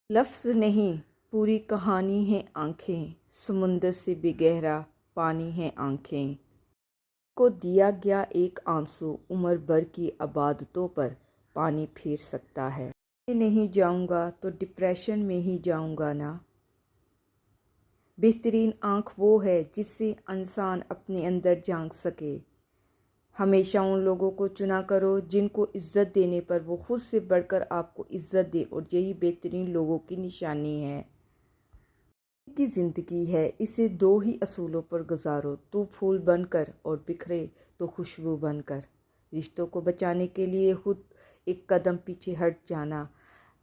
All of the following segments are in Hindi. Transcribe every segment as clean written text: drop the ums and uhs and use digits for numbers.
लफ्ज़ नहीं पूरी कहानी है आँखें, समुंदर से भी गहरा पानी है आँखें। को दिया गया एक आंसू उम्र भर की आबादतों पर पानी फेर सकता है। मैं नहीं जाऊँगा तो डिप्रेशन में ही जाऊँगा ना। बेहतरीन आँख वो है जिससे इंसान अपने अंदर झांक सके। हमेशा उन लोगों को चुना करो जिनको इज़्ज़त देने पर वो खुद से बढ़कर आपको इज़्ज़त दे, और यही बेहतरीन लोगों की निशानी है। की ज़िंदगी है, इसे दो ही असूलों पर गुजारो, तू फूल बनकर और बिखरे तो खुशबू बनकर। रिश्तों को बचाने के लिए खुद एक कदम पीछे हट जाना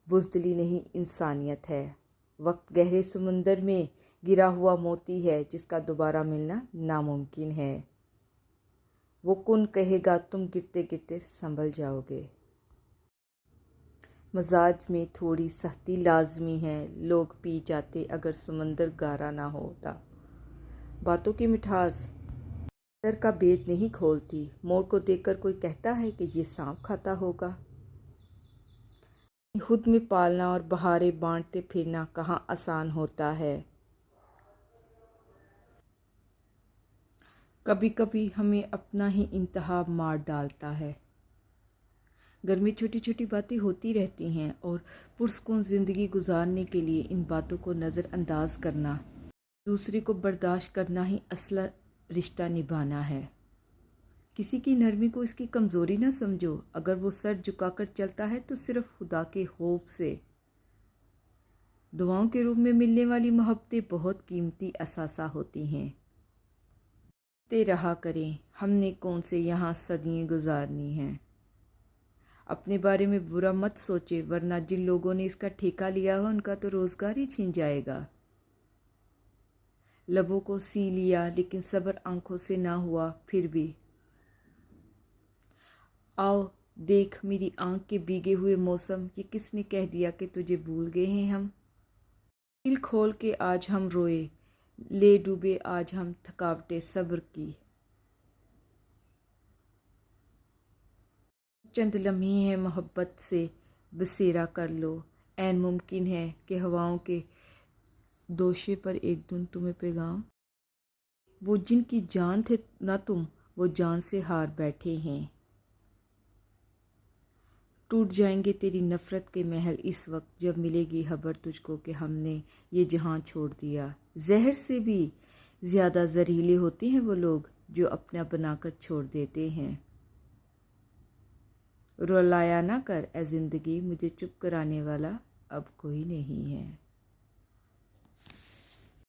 बुज़दिली नहीं, इंसानियत है। वक्त गहरे समुंदर में गिरा हुआ मोती है जिसका दोबारा मिलना नामुमकिन है। वो कौन कहेगा तुम गिरते गिरते संभल जाओगे। मजाज में थोड़ी सख्ती लाजमी है, लोग पी जाते अगर समंदर गारा ना होता। बातों की मिठास अंदर का भेद नहीं खोलती। मोर को देखकर कोई कहता है कि ये सांप खाता होगा। खुद में पालना और बहारें बांटते फिरना कहाँ आसान होता है। कभी कभी हमें अपना ही इंतहा मार डालता है। घर में छोटी छोटी बातें होती रहती हैं और पुरस्कून ज़िंदगी गुजारने के लिए इन बातों को नज़रअंदाज करना, दूसरे को बर्दाश्त करना ही असला रिश्ता निभाना है। किसी की नरमी को इसकी कमज़ोरी ना समझो। अगर वो सर झुकाकर चलता है तो सिर्फ खुदा के खौफ से। दुआओं के रूप में मिलने वाली मोहब्बतें बहुत कीमती असासा होती हैं। ते रहा करें, हमने कौन से यहाँ सदियाँ गुजारनी हैं। अपने बारे में बुरा मत सोचे, वरना जिन लोगों ने इसका ठेका लिया हो उनका तो रोज़गार ही छिन जाएगा। लबों को सी लिया लेकिन सब्र आंखों से ना हुआ फिर भी। आओ देख मेरी आंख के भीगे हुए मौसम, ये किसने कह दिया कि तुझे भूल गए हैं हम। दिल खोल के आज हम रोए, ले डूबे आज हम थकावटे सब्र की। चंद लम्हे हैं मोहब्बत से बसेरा कर लो। ऐन मुमकिन है कि हवाओं के दोशे पर एक दिन तुम्हें पैगाम। वो जिनकी जान थे ना तुम, वो जान से हार बैठे हैं। टूट जाएंगे तेरी नफ़रत के महल इस वक्त जब मिलेगी खबर तुझको कि हमने ये जहां छोड़ दिया। जहर से भी ज़्यादा जहरीले होते हैं वो लोग जो अपना बनाकर छोड़ देते हैं। रुलाया ना कर ए ज़िंदगी, मुझे चुप कराने वाला अब कोई नहीं है।